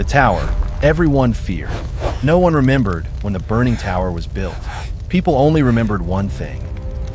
The tower, everyone feared. No one remembered when the burning tower was built. People only remembered one thing.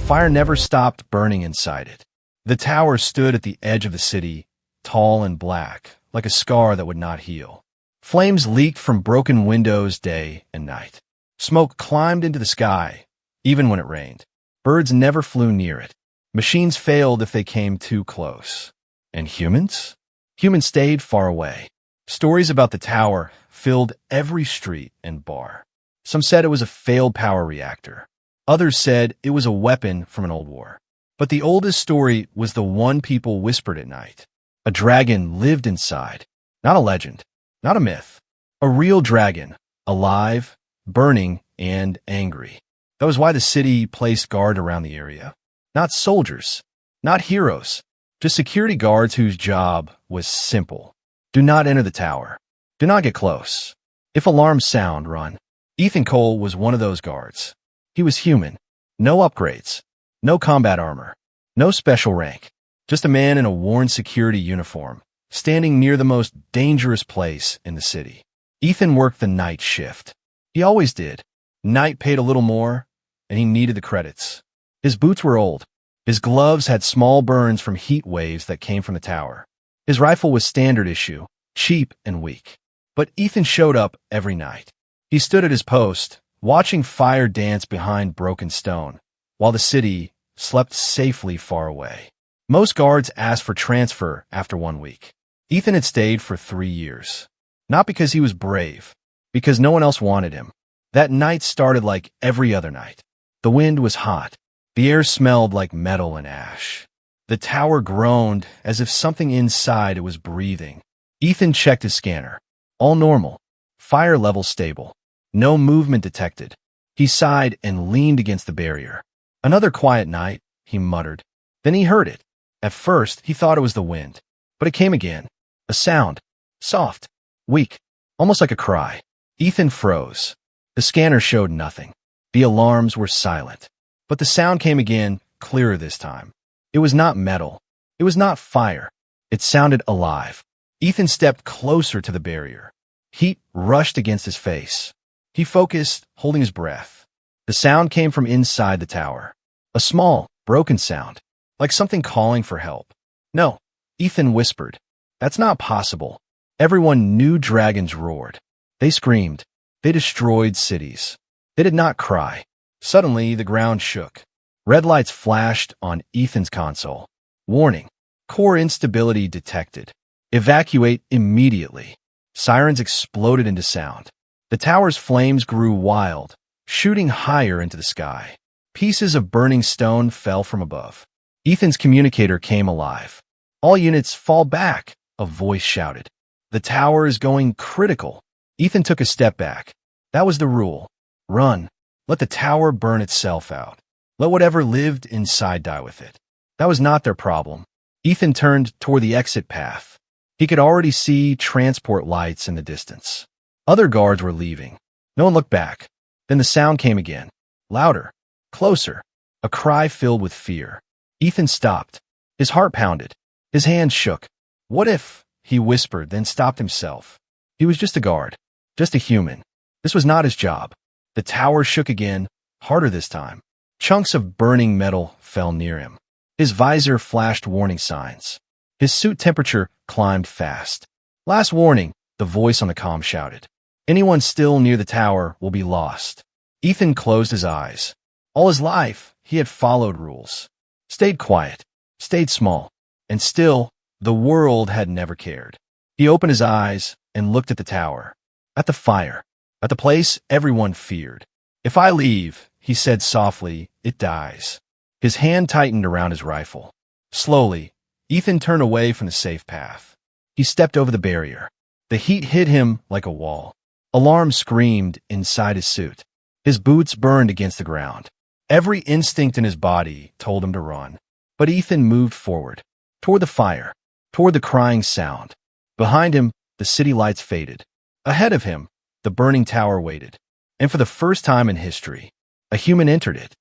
Fire never stopped burning inside it. The tower stood at the edge of the city, tall and black, like a scar that would not heal. Flames leaked from broken windows day and night. Smoke climbed into the sky, even when it rained. Birds never flew near it. Machines failed if they came too close. And humans? Humans stayed far away. Stories about the tower filled every street and bar. Some said it was a failed power reactor. Others said it was a weapon from an old war. But the oldest story was the one people whispered at night. A dragon lived inside. Not a legend, not a myth. A real dragon, alive, burning, and angry. That was why the city placed guard around the area. Not soldiers, not heroes, just security guards whose job was simple. Do not enter the tower. Do not get close. If alarms sound, run. Ethan Cole was one of those guards. He was human. No upgrades. No combat armor. No special rank. Just a man in a worn security uniform, standing near the most dangerous place in the city. Ethan worked the night shift. He always did. Night paid a little more, and he needed the credits. His boots were old. His gloves had small burns from heat waves that came from the tower. His rifle was standard issue, cheap and weak. But Ethan showed up every night. He stood at his post, watching fire dance behind broken stone, while the city slept safely far away. Most guards asked for transfer after 1 week. Ethan had stayed for 3 years. Not because he was brave, because no one else wanted him. That night started like every other night. The wind was hot. The air smelled like metal and ash. The tower groaned as if something inside it was breathing. Ethan checked his scanner. All normal. Fire level stable. No movement detected. He sighed and leaned against the barrier. Another quiet night, he muttered. Then he heard it. At first, he thought it was the wind. But it came again. A sound. Soft. Weak. Almost like a cry. Ethan froze. The scanner showed nothing. The alarms were silent. But the sound came again, clearer this time. It was not metal. It was not fire. It sounded alive. Ethan stepped closer to the barrier. Heat rushed against his face. He focused, holding his breath. The sound came from inside the tower. A small, broken sound, like something calling for help. No, Ethan whispered. That's not possible. Everyone knew dragons roared. They screamed. They destroyed cities. They did not cry. Suddenly, the ground shook. Red lights flashed on Ethan's console. Warning. Core instability detected. Evacuate immediately. Sirens exploded into sound. The tower's flames grew wild, shooting higher into the sky. Pieces of burning stone fell from above. Ethan's communicator came alive. All units fall back, a voice shouted. The tower is going critical. Ethan took a step back. That was the rule. Run. Let the tower burn itself out. Let whatever lived inside die with it. That was not their problem. Ethan turned toward the exit path. He could already see transport lights in the distance. Other guards were leaving. No one looked back. Then the sound came again. Louder. Closer. A cry filled with fear. Ethan stopped. His heart pounded. His hands shook. What if, he whispered, then stopped himself. He was just a guard. Just a human. This was not his job. The tower shook again, harder this time. Chunks of burning metal fell near him. His visor flashed warning signs. His suit temperature climbed fast. Last warning, the voice on the comm shouted. Anyone still near the tower will be lost. Ethan closed his eyes. All his life, he had followed rules. Stayed quiet. Stayed small. And still, the world had never cared. He opened his eyes and looked at the tower. At the fire. At the place everyone feared. If I leave, he said softly, it dies. His hand tightened around his rifle. Slowly, Ethan turned away from the safe path. He stepped over the barrier. The heat hit him like a wall. Alarm screamed inside his suit. His boots burned against the ground. Every instinct in his body told him to run. But Ethan moved forward, toward the fire, toward the crying sound. Behind him, the city lights faded. Ahead of him, the burning tower waited. And for the first time in history, a human entered it.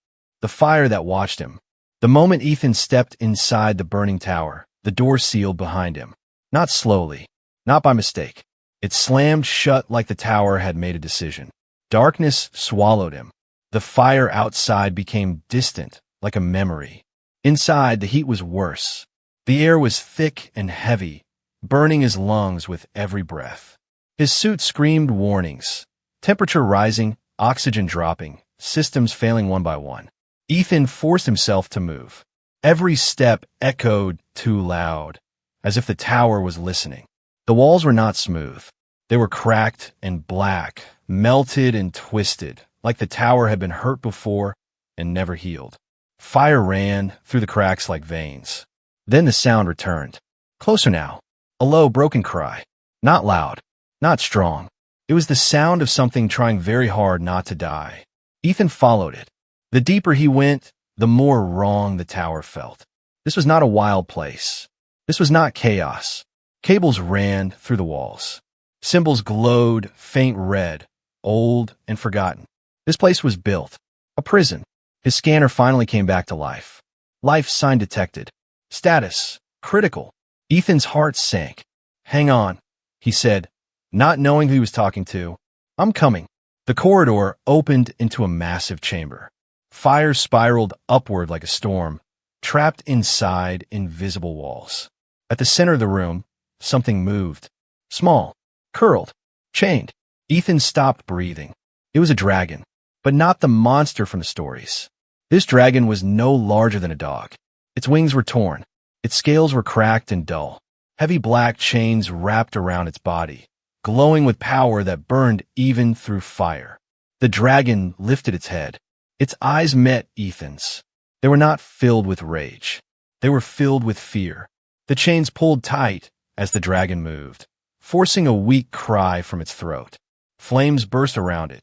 The fire that watched him. The moment Ethan stepped inside the burning tower, the door sealed behind him. Not slowly, not by mistake. It slammed shut like the tower had made a decision. Darkness swallowed him. The fire outside became distant, like a memory. Inside, the heat was worse. The air was thick and heavy, burning his lungs with every breath. His suit screamed warnings. Temperature rising, oxygen dropping, systems failing one by one. Ethan forced himself to move. Every step echoed too loud, as if the tower was listening. The walls were not smooth. They were cracked and black, melted and twisted, like the tower had been hurt before and never healed. Fire ran through the cracks like veins. Then the sound returned. Closer now. A low, broken cry. Not loud, not strong. It was the sound of something trying very hard not to die. Ethan followed it. The deeper he went, the more wrong the tower felt. This was not a wild place. This was not chaos. Cables ran through the walls. Symbols glowed faint red, old and forgotten. This place was built. A prison. His scanner finally came back to life. Life sign detected. Status. Critical. Ethan's heart sank. Hang on, he said, not knowing who he was talking to. I'm coming. The corridor opened into a massive chamber. Fire spiraled upward like a storm, trapped inside invisible walls. At the center of the room, something moved. Small, curled, chained. Ethan stopped breathing. It was a dragon, but not the monster from the stories. This dragon was no larger than a dog. Its wings were torn. Its scales were cracked and dull. Heavy black chains wrapped around its body, glowing with power that burned even through fire. The dragon lifted its head. Its eyes met Ethan's. They were not filled with rage. They were filled with fear. The chains pulled tight as the dragon moved, forcing a weak cry from its throat. Flames burst around it,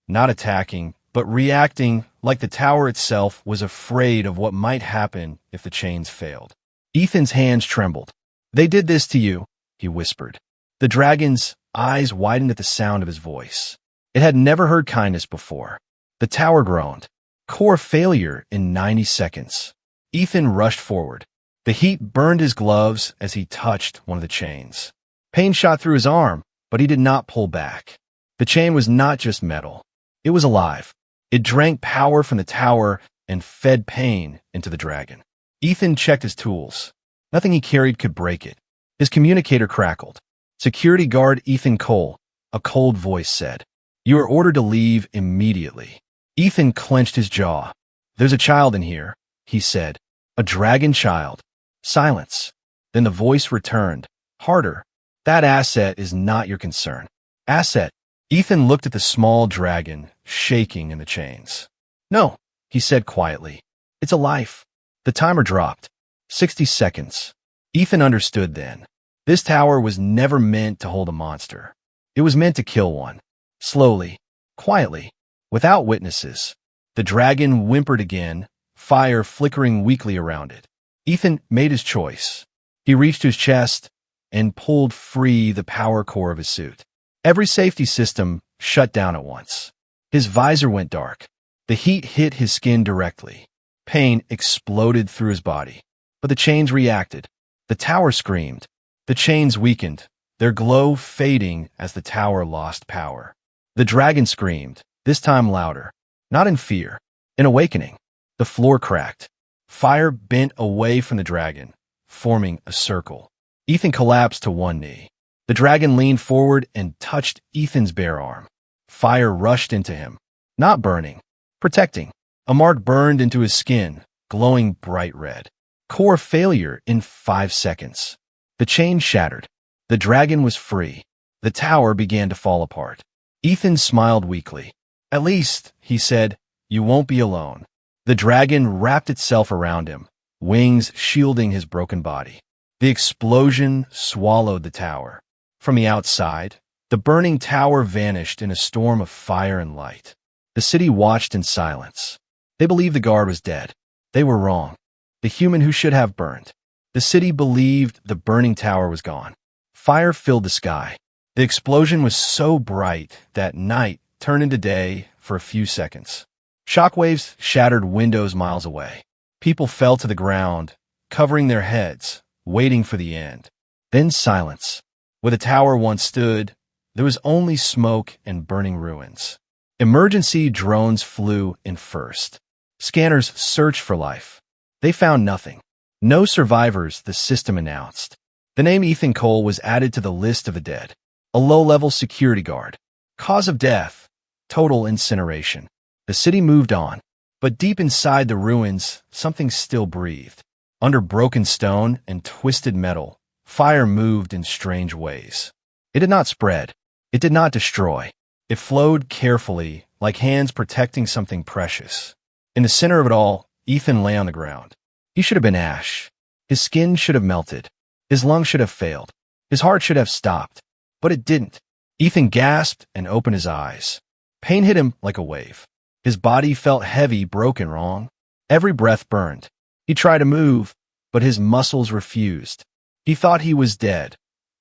not attacking, but reacting like the tower itself was afraid of what might happen if the chains failed. Ethan's hands trembled. They did this to you, he whispered. The dragon's eyes widened at the sound of his voice. It had never heard kindness before. The tower groaned. Core failure in 90 seconds. Ethan rushed forward. The heat burned his gloves as he touched one of the chains. Pain shot through his arm, but he did not pull back. The chain was not just metal. It was alive. It drank power from the tower and fed pain into the dragon. Ethan checked his tools. Nothing he carried could break it. His communicator crackled. Security guard Ethan Cole, a cold voice said. You are ordered to leave immediately. Ethan clenched his jaw. There's a child in here, he said. A dragon child. Silence. Then the voice returned. Harder. That asset is not your concern. Asset. Ethan looked at the small dragon, shaking in the chains. No, he said quietly. It's a life. The timer dropped. 60 seconds. Ethan understood then. This tower was never meant to hold a monster. It was meant to kill one. Slowly, quietly, without witnesses. The dragon whimpered again, fire flickering weakly around it. Ethan made his choice. He reached his chest and pulled free the power core of his suit. Every safety system shut down at once. His visor went dark. The heat hit his skin directly. Pain exploded through his body. But the chains reacted. The tower screamed. The chains weakened, their glow fading as the tower lost power. The dragon screamed, this time louder. Not in fear, in awakening. The floor cracked. Fire bent away from the dragon, forming a circle. Ethan collapsed to one knee. The dragon leaned forward and touched Ethan's bare arm. Fire rushed into him. Not burning, protecting. A mark burned into his skin, glowing bright red. Core failure in 5 seconds. The chain shattered. The dragon was free. The tower began to fall apart. Ethan smiled weakly. At least, he said, you won't be alone. The dragon wrapped itself around him, wings shielding his broken body. The explosion swallowed the tower. From the outside, the burning tower vanished in a storm of fire and light. The city watched in silence. They believed the guard was dead. They were wrong. The human who should have burned. The city believed the burning tower was gone. Fire filled the sky. The explosion was so bright that night turned into day for a few seconds. Shockwaves shattered windows miles away. People fell to the ground, covering their heads, waiting for the end. Then silence. Where the tower once stood, There was only smoke and burning ruins. Emergency drones flew in first. Scanners searched for life. They found nothing. No survivors, the system announced. The name Ethan Cole was added to the list of the dead. A low-level security guard. Cause of death: total incineration. The city moved on, but deep inside the ruins, something still breathed. Under broken stone and twisted metal, fire moved in strange ways. It did not spread. It did not destroy. It flowed carefully, like hands protecting something precious. In the center of it all, Ethan lay on the ground. He should have been ash. His skin should have melted. His lungs should have failed. His heart should have stopped. But it didn't. Ethan gasped and opened his eyes. Pain hit him like a wave. His body felt heavy, broken, wrong. Every breath burned. He tried to move, but his muscles refused. He thought he was dead,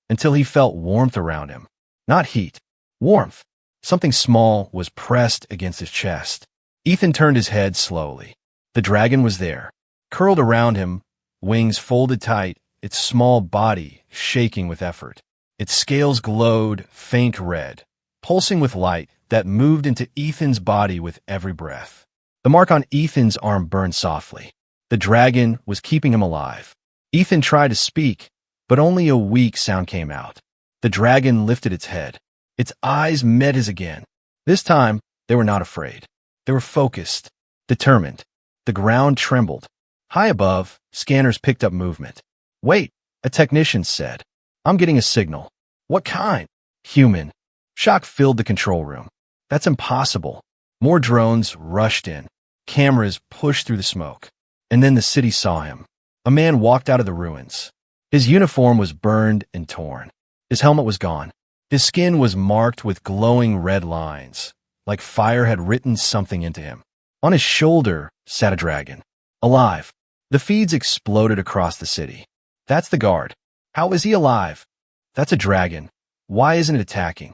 until he felt warmth around him. Not heat. Warmth. Something small was pressed against his chest. Ethan turned his head slowly. The dragon was there, curled around him, wings folded tight, its small body shaking with effort. Its scales glowed faint red, pulsing with light that moved into Ethan's body with every breath. The mark on Ethan's arm burned softly. The dragon was keeping him alive. Ethan tried to speak, but only a weak sound came out. The dragon lifted its head. Its eyes met his again. This time, they were not afraid. They were focused, determined. The ground trembled. High above, scanners picked up movement. "Wait," a technician said. "I'm getting a signal." "What kind?" "Human." Shock filled the control room. "That's impossible." More drones rushed in. Cameras pushed through the smoke. And then the city saw him. A man walked out of the ruins. His uniform was burned and torn. His helmet was gone. His skin was marked with glowing red lines, like fire had written something into him. On his shoulder sat a dragon. Alive. The feeds exploded across the city. "That's the guard." "How is he alive?" "That's a dragon. Why isn't it attacking?"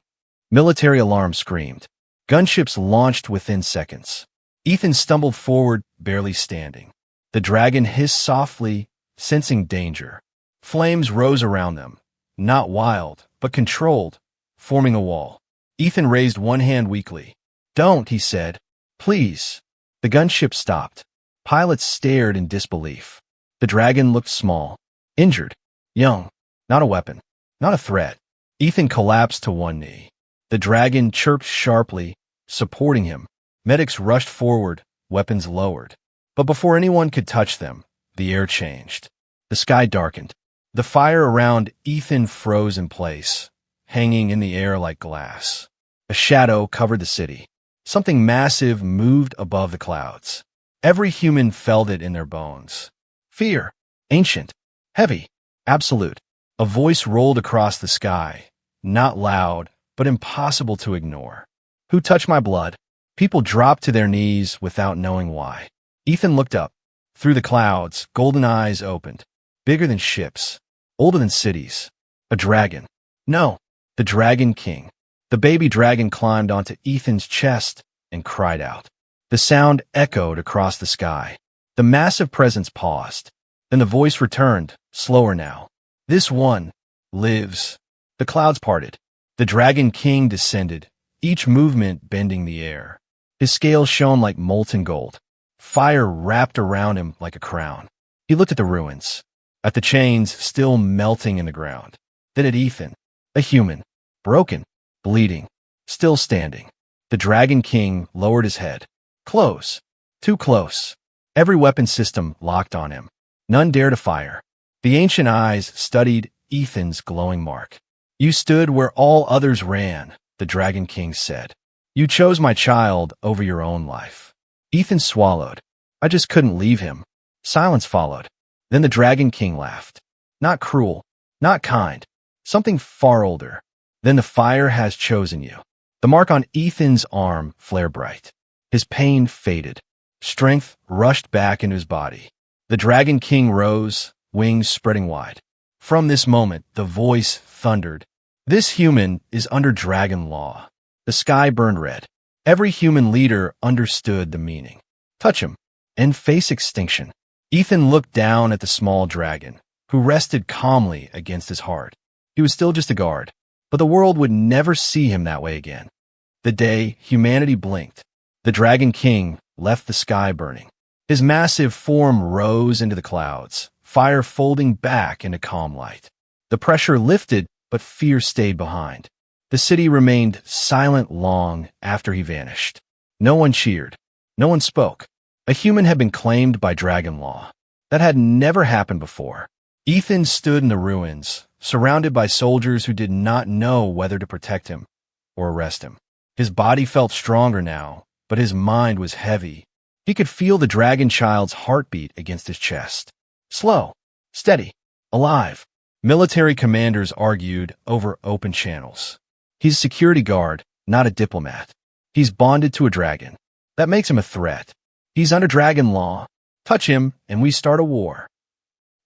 Military alarm screamed. Gunships launched within seconds. Ethan stumbled forward, barely standing. The dragon hissed softly, sensing danger. Flames rose around them, not wild, but controlled, forming a wall. Ethan raised one hand weakly. "Don't," he said. "Please." The gunship stopped. Pilots stared in disbelief. The dragon looked small, injured, young, not a weapon, not a threat. Ethan collapsed to one knee. The dragon chirped sharply, supporting him. Medics rushed forward, weapons lowered. But before anyone could touch them, the air changed. The sky darkened. The fire around Ethan froze in place, hanging in the air like glass. A shadow covered the city. Something massive moved above the clouds. Every human felt it in their bones. Fear. Ancient. Heavy. Absolute. A voice rolled across the sky. Not loud, but impossible to ignore. "Who touched my blood?" People dropped to their knees without knowing why. Ethan looked up. Through the clouds, golden eyes opened. Bigger than ships. Older than cities. A dragon. No, the Dragon King. The baby dragon climbed onto Ethan's chest and cried out. The sound echoed across the sky. The massive presence paused. Then the voice returned, slower now. "This one lives." The clouds parted. The Dragon King descended, each movement bending the air. His scales shone like molten gold. Fire wrapped around him like a crown. He looked at the ruins, at the chains still melting in the ground. Then at Ethan, a human, broken, bleeding, still standing. The Dragon King lowered his head. Close. Too close. Every weapon system locked on him. None dared to fire. The ancient eyes studied Ethan's glowing mark. "You stood where all others ran," the Dragon King said. "You chose my child over your own life." Ethan swallowed. "I just couldn't leave him." Silence followed. Then the Dragon King laughed. Not cruel, not kind, something far older. "Then the fire has chosen you." The mark on Ethan's arm flared bright. His pain faded. Strength rushed back into his body. The Dragon King rose, wings spreading wide. From this moment, the voice thundered. "This human is under dragon law." The sky burned red. Every human leader understood the meaning. Touch him, and face extinction. Ethan looked down at the small dragon, who rested calmly against his heart. He was still just a guard, but the world would never see him that way again. The day humanity blinked, the Dragon King left the sky burning. His massive form rose into the clouds, fire folding back into calm light. The pressure lifted, but fear stayed behind. The city remained silent long after he vanished. No one cheered. No one spoke. A human had been claimed by dragon law. That had never happened before. Ethan stood in the ruins, surrounded by soldiers who did not know whether to protect him or arrest him. His body felt stronger now, but his mind was heavy. He could feel the dragon child's heartbeat against his chest. Slow, steady, alive. Military commanders argued over open channels. He's a security guard, not a diplomat. He's bonded to a dragon. That makes him a threat. He's under dragon law. Touch him, and we start a war.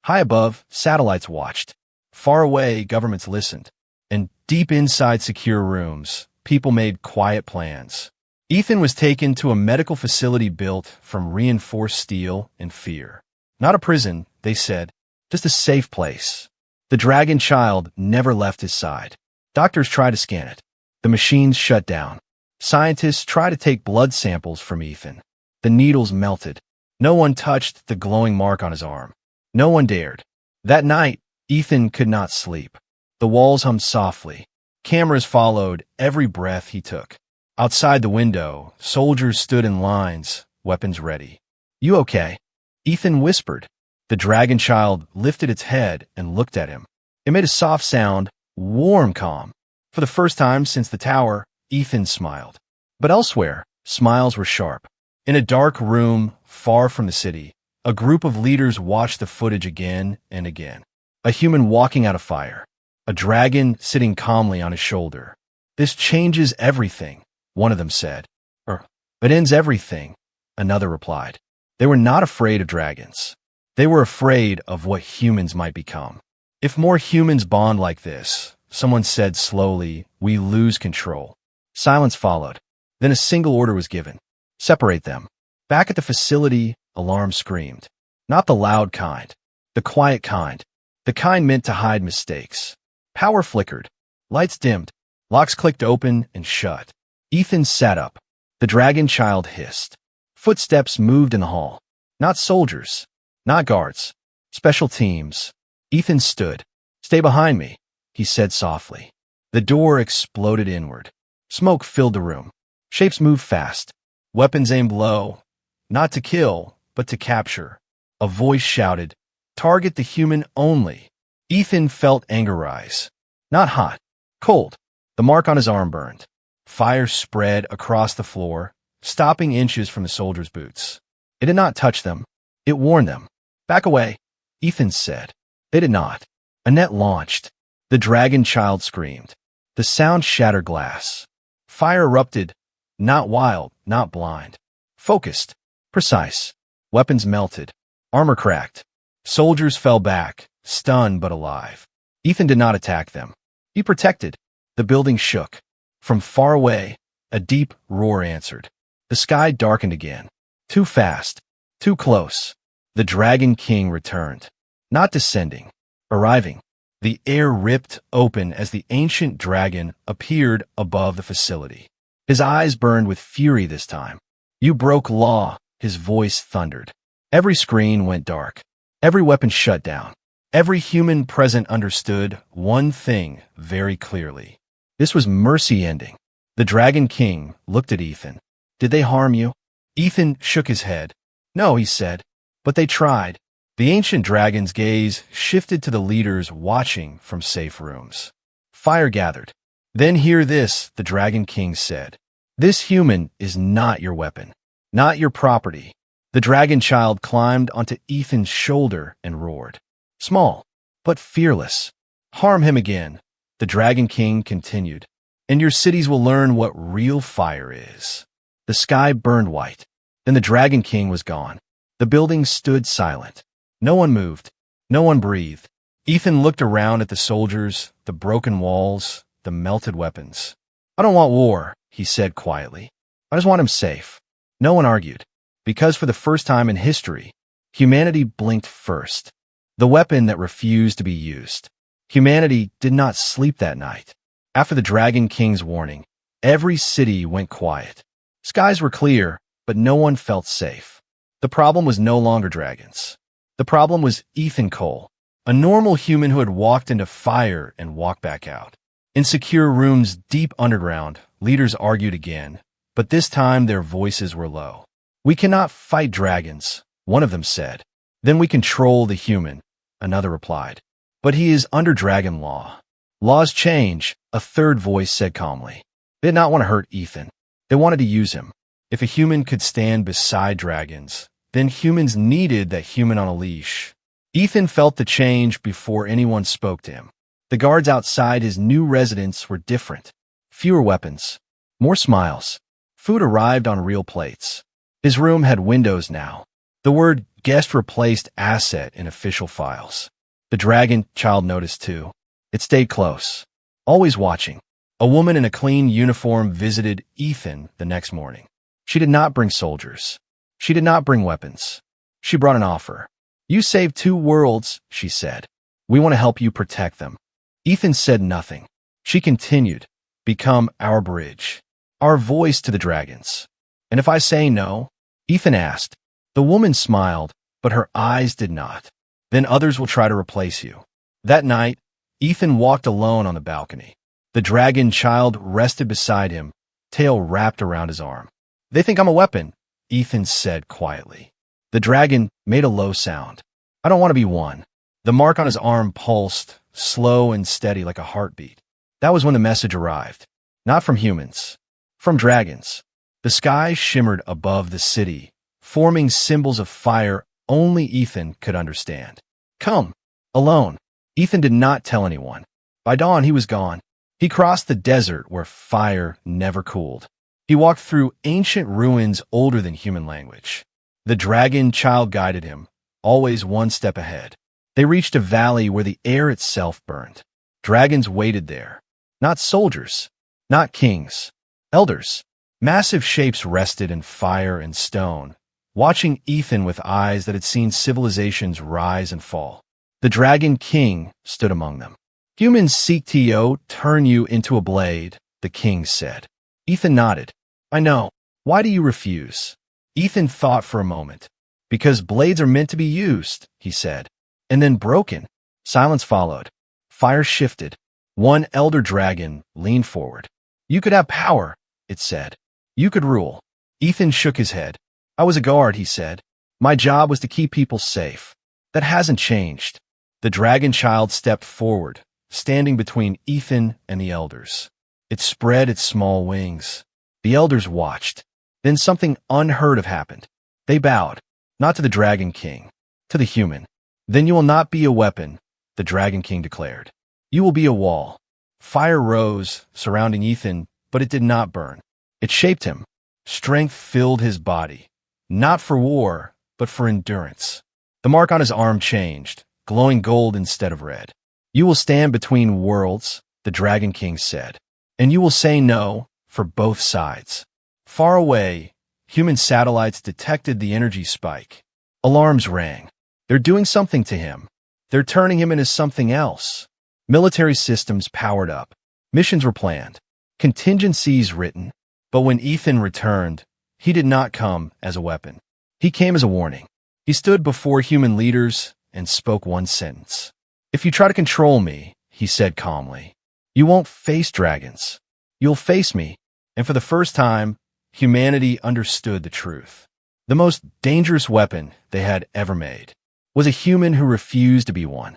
High above, satellites watched. Far away, governments listened. And deep inside secure rooms, people made quiet plans. Ethan was taken to a medical facility built from reinforced steel and fear. Not a prison, they said, just a safe place. The dragon child never left his side. Doctors tried to scan it. The machines shut down. Scientists tried to take blood samples from Ethan. The needles melted. No one touched the glowing mark on his arm. No one dared. That night, Ethan could not sleep. The walls hummed softly. Cameras followed every breath he took. Outside the window, soldiers stood in lines, weapons ready. "You okay?" Ethan whispered. The dragon child lifted its head and looked at him. It made a soft sound, warm calm. For the first time since the tower, Ethan smiled. But elsewhere, smiles were sharp. In a dark room far from the city, a group of leaders watched the footage again and again. A human walking out of fire. A dragon sitting calmly on his shoulder. "This changes everything," one of them said. "It ends everything," another replied. They were not afraid of dragons. They were afraid of what humans might become. "If more humans bond like this," someone said slowly, "we lose control." Silence followed. Then a single order was given. Separate them. Back at the facility, alarms screamed. Not the loud kind. The quiet kind. The kind meant to hide mistakes. Power flickered. Lights dimmed. Locks clicked open and shut. Ethan sat up. The dragon child hissed. Footsteps moved in the hall. Not soldiers. Not guards. Special teams. Ethan stood. "Stay behind me," he said softly. The door exploded inward. Smoke filled the room. Shapes moved fast. Weapons aimed low. Not to kill, but to capture. A voice shouted, "Target the human only." Ethan felt anger rise. Not hot. Cold. The mark on his arm burned. Fire spread across the floor, stopping inches from the soldiers' boots. It did not touch them. It warned them. "Back away," Ethan said. They did not. A net launched. The dragon child screamed. The sound shattered glass. Fire erupted. Not wild, not blind. Focused. Precise. Weapons melted. Armor cracked. Soldiers fell back, stunned but alive. Ethan did not attack them. He protected. The building shook. From far away, a deep roar answered. The sky darkened again. Too fast. Too close. The Dragon King returned. Not descending. Arriving. The air ripped open as the ancient dragon appeared above the facility. His eyes burned with fury this time. "You broke law," his voice thundered. Every screen went dark. Every weapon shut down. Every human present understood one thing very clearly. This was mercy ending. The Dragon King looked at Ethan. "Did they harm you?" Ethan shook his head. "No," he said, "but they tried." The ancient dragon's gaze shifted to the leaders watching from safe rooms. Fire gathered. "Then hear this," the Dragon King said. "This human is not your weapon, not your property." The dragon child climbed onto Ethan's shoulder and roared. Small, but fearless. "Harm him again," the Dragon King continued, "and your cities will learn what real fire is." The sky burned white. Then the Dragon King was gone. The building stood silent. No one moved. No one breathed. Ethan looked around at the soldiers, the broken walls, the melted weapons. "I don't want war," he said quietly. "I just want him safe." No one argued, because for the first time in history, humanity blinked first. The weapon that refused to be used. Humanity did not sleep that night. After the Dragon King's warning, every city went quiet. Skies were clear, but no one felt safe. The problem was no longer dragons. The problem was Ethan Cole, a normal human who had walked into fire and walked back out. In secure rooms deep underground, leaders argued again, but this time their voices were low. "We cannot fight dragons," one of them said. "Then we control the human," another replied. "But he is under dragon law." "Laws change," a third voice said calmly. They did not want to hurt Ethan. They wanted to use him. If a human could stand beside dragons, then humans needed that human on a leash. Ethan felt the change before anyone spoke to him. The guards outside his new residence were different. Fewer weapons, more smiles. Food arrived on real plates. His room had windows now. The word guest replaced asset in official files. The dragon child noticed too. It stayed close, always watching. A woman in a clean uniform visited Ethan the next morning. She did not bring soldiers. She did not bring weapons. She brought an offer. "You saved 2 worlds," she said. "We want to help you protect them." Ethan said nothing. She continued, "Become our bridge, our voice to the dragons." "And if I say no?" Ethan asked. The woman smiled, but her eyes did not. "Then others will try to replace you." That night, Ethan walked alone on the balcony. The dragon child rested beside him, tail wrapped around his arm. "They think I'm a weapon," Ethan said quietly. The dragon made a low sound. "I don't want to be one." The mark on his arm pulsed, slow and steady like a heartbeat. That was when the message arrived. Not from humans, from dragons. The sky shimmered above the city, forming symbols of fire only Ethan could understand. "Come." Alone. Ethan did not tell anyone. By dawn, he was gone. He crossed the desert where fire never cooled. He walked through ancient ruins older than human language. The dragon child guided him, always one step ahead. They reached a valley where the air itself burned. Dragons waited there. Not soldiers, not kings, elders. Massive shapes rested in fire and stone, watching Ethan with eyes that had seen civilizations rise and fall. The Dragon King stood among them. "Humans seek to turn you into a blade," the king said. Ethan nodded. "I know. Why do you refuse?" Ethan thought for a moment. "Because blades are meant to be used," he said. And then broken. Silence followed. Fire shifted. One elder dragon leaned forward. "You could have power," it said. "You could rule." Ethan shook his head. "I was a guard," he said. "My job was to keep people safe. That hasn't changed." The dragon child stepped forward, standing between Ethan and the elders. It spread its small wings. The elders watched. Then something unheard of happened. They bowed, not to the Dragon King, to the human. "Then you will not be a weapon," the Dragon King declared. "You will be a wall." Fire rose, surrounding Ethan, but it did not burn. It shaped him. Strength filled his body, not for war, but for endurance. The mark on his arm changed, glowing gold instead of red. "You will stand between worlds," the Dragon King said, "and you will say no for both sides." Far away, human satellites detected the energy spike. Alarms rang. They're doing something to him. They're turning him into something else. Military systems powered up. Missions were planned. Contingencies written. But when Ethan returned, he did not come as a weapon. He came as a warning. He stood before human leaders and spoke one sentence. "If you try to control me," he said calmly, "you won't face dragons. You'll face me." And for the first time, humanity understood the truth. The most dangerous weapon they had ever made was a human who refused to be one.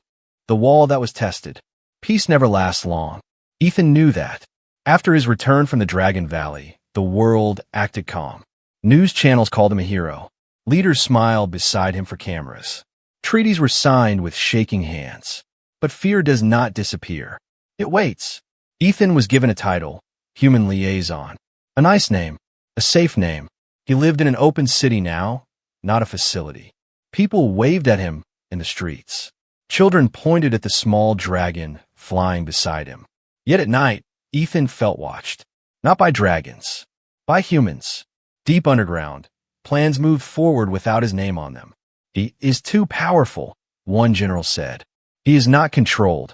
The wall that was tested. Peace never lasts long. Ethan knew that. After his return from the Dragon Valley, the world acted calm. News channels called him a hero. Leaders smiled beside him for cameras. Treaties were signed with shaking hands. But fear does not disappear. It waits. Ethan was given a title, Human Liaison. A nice name, a safe name. He lived in an open city now, not a facility. People waved at him in the streets. Children pointed at the small dragon flying beside him. Yet at night, Ethan felt watched. Not by dragons, by humans. Deep underground, plans moved forward without his name on them. "He is too powerful," one general said. "He is not controlled,"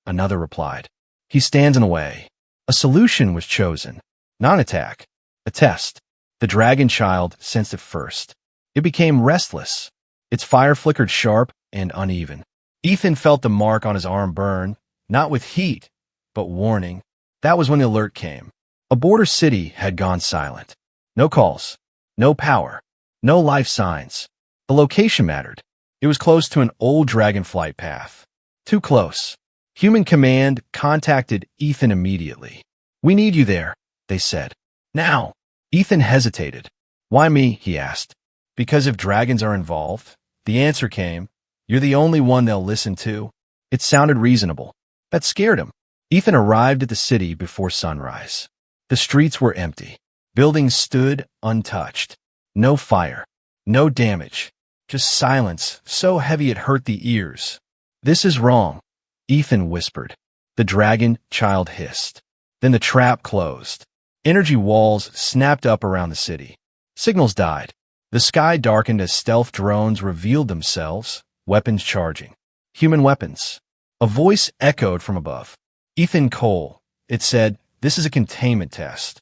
another replied. "He stands in the way." A solution was chosen, not an attack, a test. The dragon child sensed it first. It became restless. Its fire flickered sharp and uneven. Ethan felt the mark on his arm burn, not with heat, but warning. That was when the alert came. A border city had gone silent. No calls, no power, no life signs. The location mattered. It was close to an old dragon flight path. Too close. Human Command contacted Ethan immediately. "We need you there," they said. "Now." Ethan hesitated. "Why me?" he asked. "Because if dragons are involved," the answer came, "you're the only one they'll listen to." It sounded reasonable. That scared him. Ethan arrived at the city before sunrise. The streets were empty. Buildings stood untouched. No fire. No damage. Just silence, so heavy it hurt the ears. "This is wrong," Ethan whispered. The dragon child hissed. Then the trap closed. Energy walls snapped up around the city. Signals died. The sky darkened as stealth drones revealed themselves, weapons charging. Human weapons. A voice echoed from above. "Ethan Cole." It said, "This is a containment test."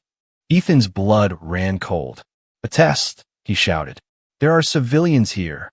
Ethan's blood ran cold. "A test?" he shouted. "There are civilians here."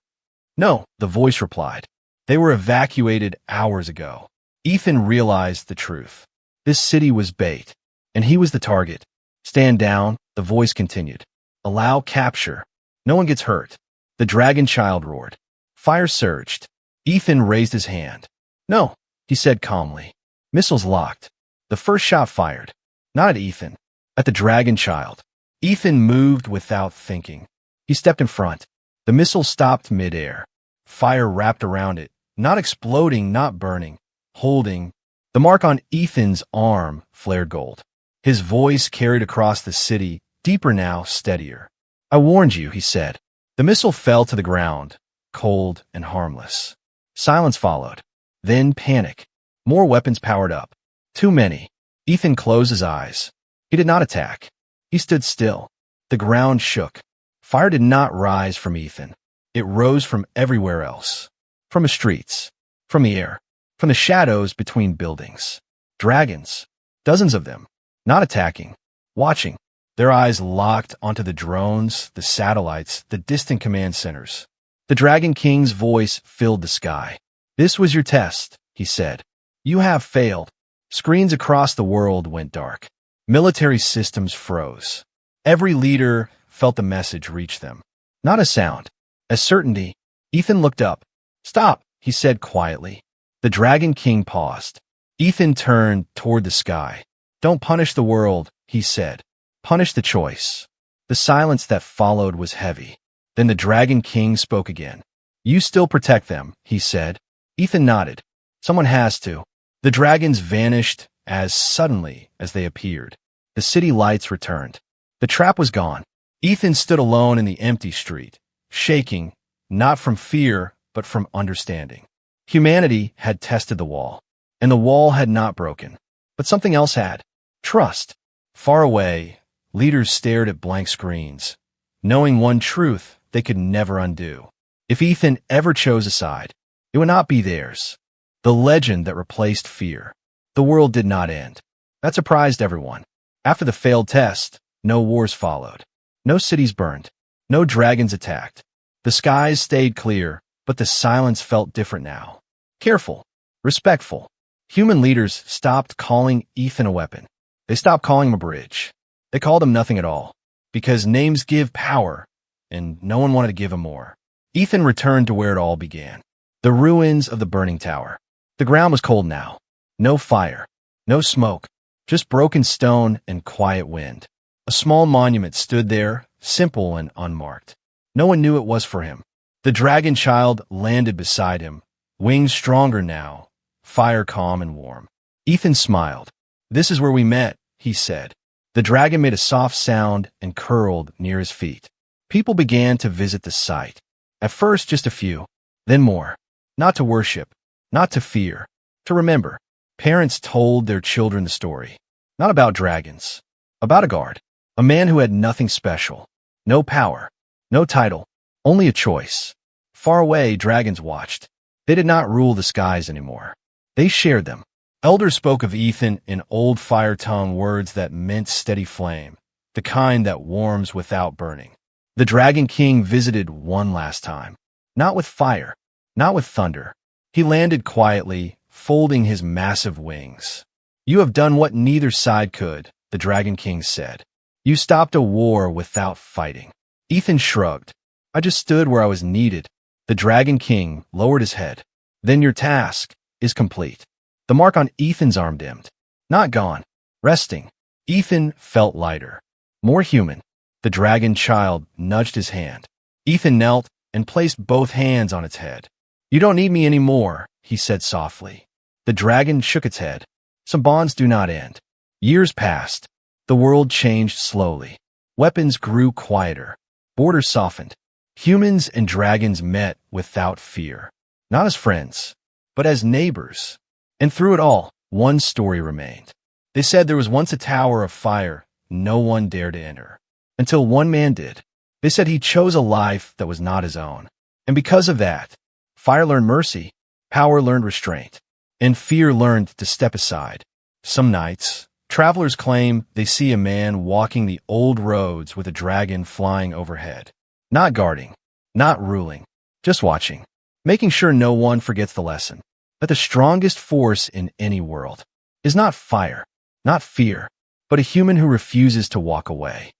"No," the voice replied. "They were evacuated hours ago." Ethan realized the truth. This city was bait, and he was the target. "Stand down," the voice continued. "Allow capture. No one gets hurt." The dragon child roared. Fire surged. Ethan raised his hand. "No," he said calmly. Missiles locked. The first shot fired. Not at Ethan. At the dragon child. Ethan moved without thinking. He stepped in front. The missile stopped midair. Fire wrapped around it, not exploding, not burning, holding. The mark on Ethan's arm flared gold. His voice carried across the city, deeper now, steadier. "I warned you," he said. The missile fell to the ground, cold and harmless. Silence followed. Then panic. More weapons powered up. Too many. Ethan closed his eyes. He did not attack. He stood still. The ground shook. Fire did not rise from Ethan. It rose from everywhere else. From the streets. From the air. From the shadows between buildings. Dragons. Dozens of them. Not attacking. Watching. Their eyes locked onto the drones, the satellites, the distant command centers. The Dragon King's voice filled the sky. "This was your test," he said. "You have failed." Screens across the world went dark. Military systems froze. Every leader felt the message reach them. Not a sound. A certainty. Ethan looked up. "Stop," he said quietly. The Dragon King paused. Ethan turned toward the sky. "Don't punish the world," he said. "Punish the choice." The silence that followed was heavy. Then the Dragon King spoke again. "You still protect them," he said. Ethan nodded. "Someone has to." The dragons vanished as suddenly as they appeared. The city lights returned. The trap was gone. Ethan stood alone in the empty street, shaking, not from fear, but from understanding. Humanity had tested the wall, and the wall had not broken. But something else had. Trust. Far away, leaders stared at blank screens, knowing one truth they could never undo. If Ethan ever chose a side, it would not be theirs. The legend that replaced fear. The world did not end. That surprised everyone. After the failed test, no wars followed. No cities burned. No dragons attacked. The skies stayed clear, but the silence felt different now. Careful. Respectful. Human leaders stopped calling Ethan a weapon. They stopped calling him a bridge. They called him nothing at all, because names give power, and no one wanted to give him more. Ethan returned to where it all began. The ruins of the burning tower. The ground was cold now. No fire. No smoke. Just broken stone and quiet wind. A small monument stood there, simple and unmarked. No one knew it was for him. The dragon child landed beside him, wings stronger now, fire calm and warm. Ethan smiled. "This is where we met," he said. The dragon made a soft sound and curled near his feet. People began to visit the site. At first, just a few, then more. Not to worship, not to fear, to remember. Parents told their children the story. Not about dragons, about a guard, a man who had nothing special, no power, no title, only a choice. Far away, dragons watched. They did not rule the skies anymore. They shared them. Elders spoke of Ethan in old fire tongue words that meant steady flame, the kind that warms without burning. The Dragon King visited one last time. Not with fire, not with thunder. He landed quietly, folding his massive wings. "You have done what neither side could," the Dragon King said. "You stopped a war without fighting." Ethan shrugged. "I just stood where I was needed." The Dragon King lowered his head. "Then your task is complete." The mark on Ethan's arm dimmed. Not gone. Resting. Ethan felt lighter. More human. The dragon child nudged his hand. Ethan knelt and placed both hands on its head. "You don't need me anymore," he said softly. The dragon shook its head. "Some bonds do not end." Years passed. The world changed slowly. Weapons grew quieter. Borders softened. Humans and dragons met without fear. Not as friends, but as neighbors. And through it all, one story remained. They said there was once a tower of fire no one dared to enter. Until one man did. They said he chose a life that was not his own. And because of that, fire learned mercy, power learned restraint, and fear learned to step aside. Some nights, travelers claim they see a man walking the old roads with a dragon flying overhead. Not guarding, not ruling, just watching, making sure no one forgets the lesson. That the strongest force in any world is not fire, not fear, but a human who refuses to walk away.